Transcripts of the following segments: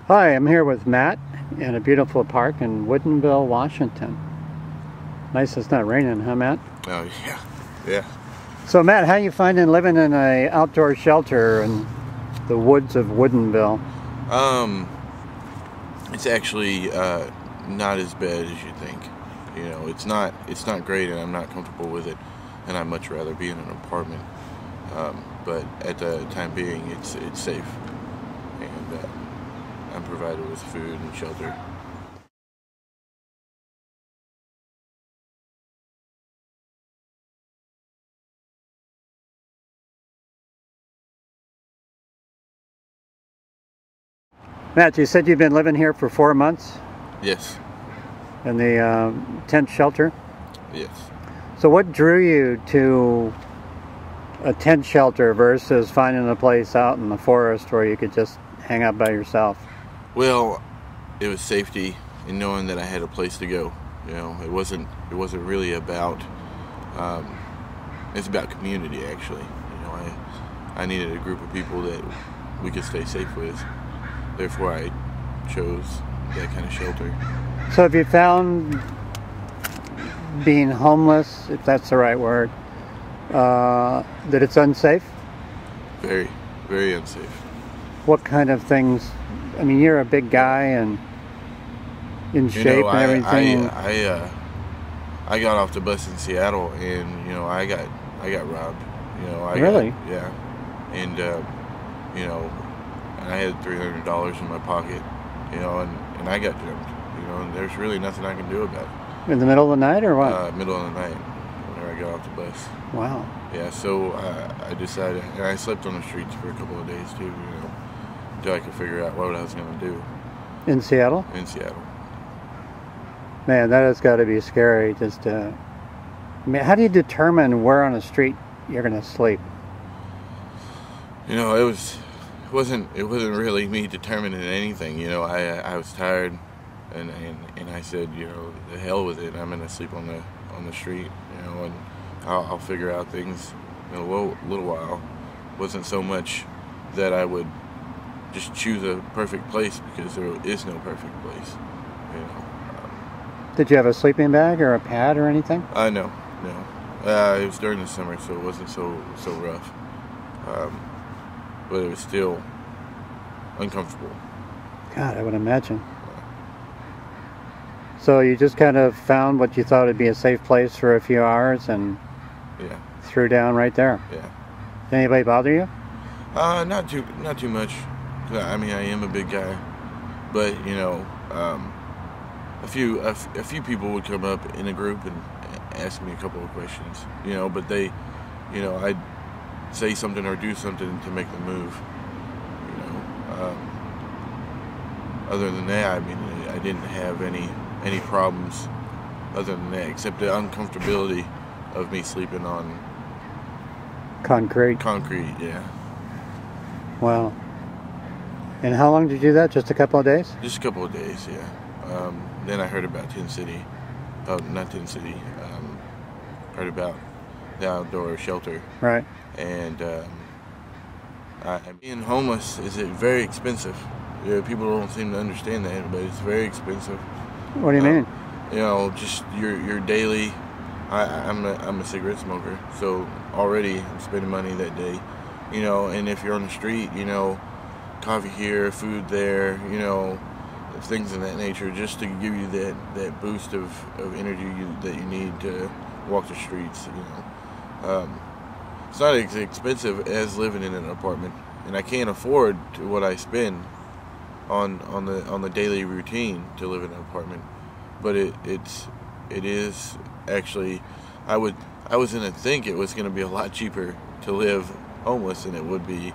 Hi, I'm here with Matt in a beautiful park in Woodinville, Washington. Nice it's not raining, huh, Matt? Oh, yeah. Yeah. So, Matt, how you finding living in an outdoor shelter in the woods of Woodinville? It's actually not as bad as you think. You know, it's not great, and I'm not comfortable with it, and I'd much rather be in an apartment. But at the time being, it's safe, and I'm provided with food and shelter. Matt, you said you've been living here for 4 months Yes. in the tent shelter. Yes. So what drew you to a tent shelter versus finding a place out in the forest where you could just hang out by yourself? Well, it was safety and knowing that I had a place to go. You know, it wasn't really about. It's about community, actually. You know, I needed a group of people that we could stay safe with. Therefore, I chose that kind of shelter. So have you found being homeless, if that's the right word, that it's unsafe? Very, very unsafe. What kind of things? I mean, you're a big guy and in shape and everything. I got off the bus in Seattle, and you know, I got robbed. You know, Really? Yeah, and you know, and I had $300 in my pocket. You know, and I got jumped. You know, and there's really nothing I can do about it. In the middle of the night or what? Middle of the night, whenever I got off the bus. Wow. Yeah, so I decided, and I slept on the streets for a couple of days too, you know, until I could figure out what I was going to do. In Seattle? In Seattle. Man, that has got to be scary. Just, I mean, how do you determine where on the street you're going to sleep? You know, it wasn't really me determining anything. You know, I was tired, and I said, you know, the hell with it. I'm going to sleep on the street. You know, and I'll figure out things in a little while. It wasn't so much that I would just choose a perfect place, because there is no perfect place. You know. Did you have a sleeping bag or a pad or anything? No. It was during the summer, so it wasn't so rough. But it was still uncomfortable. God, I would imagine. So you just kind of found what you thought would be a safe place for a few hours and Yeah. threw down right there. Yeah. Did anybody bother you? Not too much. I mean, I am a big guy, but you know, a few people would come up in a group and ask me a couple of questions. You know, but they, you know, I'd say something or do something to make them move. You know, other than that, I mean, I didn't have any problems other than that, except the uncomfortability of me sleeping on Concrete. concrete. Yeah. Wow. And how long did you do that? Just a couple of days? Just a couple of days, yeah. Then I heard about Tin City. Oh, not Tin City. Heard about the outdoor shelter. Right. And being homeless is very expensive. You know, people don't seem to understand that, but it's very expensive. What do you mean? You know, just your daily. I'm a cigarette smoker, so already I'm spending money that day. You know, and if you're on the street, you know, coffee here, food there, you know, things of that nature, just to give you that boost of energy that you need to walk the streets. You know, it's not as expensive as living in an apartment, and I can't afford what I spend on the daily routine to live in an apartment. But it is actually, I was gonna think it was gonna be a lot cheaper to live homeless than it would be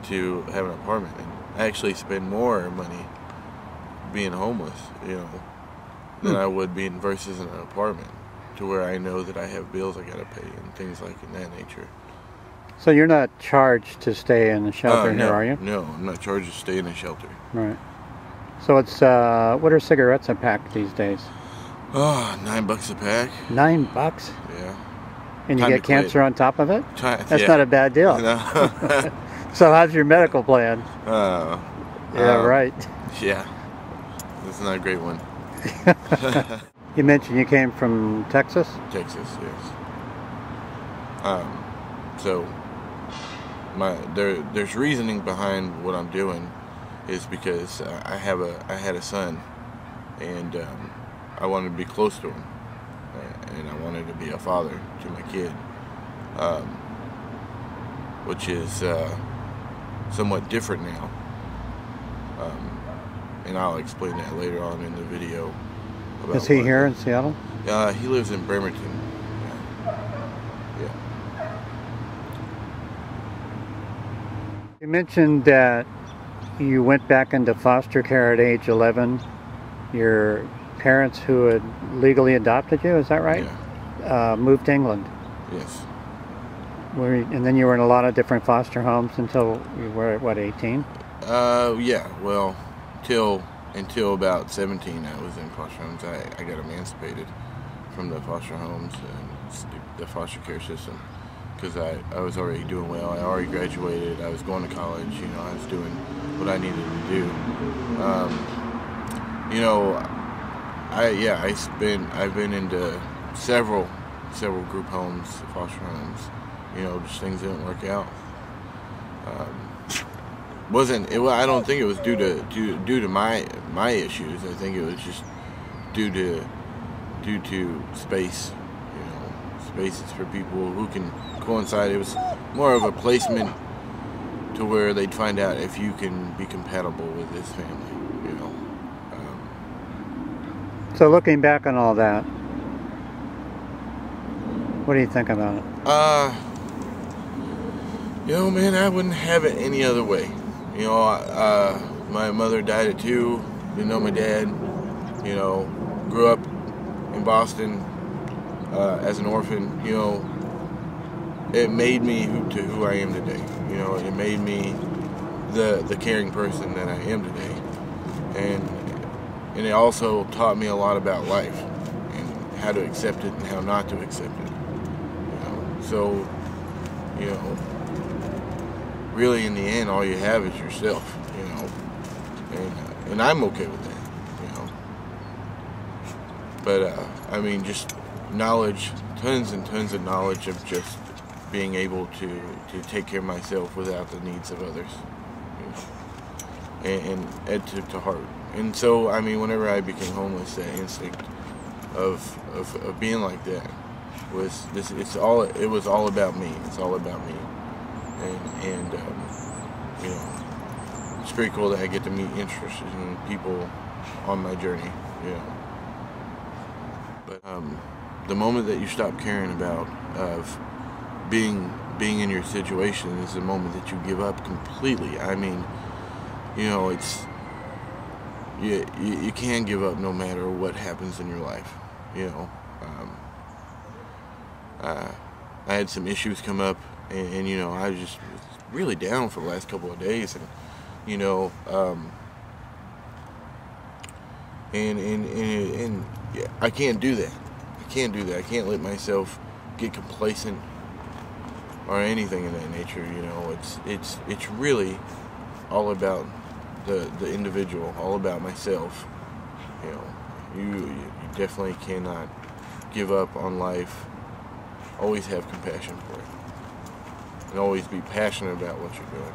to have an apartment. And I actually spend more money being homeless, you know, than I would being versus in an apartment, to where I know that I have bills I gotta pay and things like in that nature. So you're not charged to stay in the shelter No, here, are you? No, I'm not charged to stay in a shelter. Right. So it's, what are cigarettes a pack these days? Oh, $9 a pack. $9? Yeah. And you Time get to quit. cancer on top of it? That's Yeah. not a bad deal. No. So how's your medical plan? Yeah, right. Yeah, this is not a great one. You mentioned you came from Texas? Texas, yes. So there's reasoning behind what I'm doing, is because I had a son, and I wanted to be close to him, and I wanted to be a father to my kid, which is somewhat different now, and I'll explain that later on in the video. Is he here in Seattle? He lives in Bremerton. Yeah. You mentioned that you went back into foster care at age 11. Your parents who had legally adopted you, is that right? Yeah. Moved to England. Yes. And then you were in a lot of different foster homes until you were, what, 18? Yeah, well, until about 17 I was in foster homes. I got emancipated from the foster homes and the foster care system, because I was already doing well. I already graduated. I was going to college. You know, I was doing what I needed to do. You know, I've been into several group homes, foster homes. You know, just things didn't work out. I don't think it was due to my issues. I think it was just due to space. You know, spaces for people who can coincide. It was more of a placement to where they'd find out if you can be compatible with this family. You know. So looking back on all that, what do you think about it? You know, man, I wouldn't have it any other way. You know, my mother died at 2, didn't know my dad, you know, grew up in Boston as an orphan. You know, it made me who I am today. You know, it made me the caring person that I am today. And it also taught me a lot about life and how to accept it and how not to accept it. You know, so, you know, really, in the end, all you have is yourself, you know, and I'm okay with that, you know. But I mean, just knowledge, tons and tons of knowledge of just being able to take care of myself without the needs of others, you know, and add to heart. And so, I mean, whenever I became homeless, that instinct of being like that was this. It was all about me. It's all about me. And you know, it's pretty cool that I get to meet interested in people on my journey, you know. But the moment that you stop caring about of being in your situation is the moment that you give up completely. I mean, you know, it's you can give up no matter what happens in your life, you know. I had some issues come up, and you know, I was just really down for the last couple of days, and you know, and yeah, I can't do that. I can't let myself get complacent or anything of that nature. You know, it's really all about the individual, all about myself. You know, you definitely cannot give up on life. Always have compassion for it, and always be passionate about what you're doing.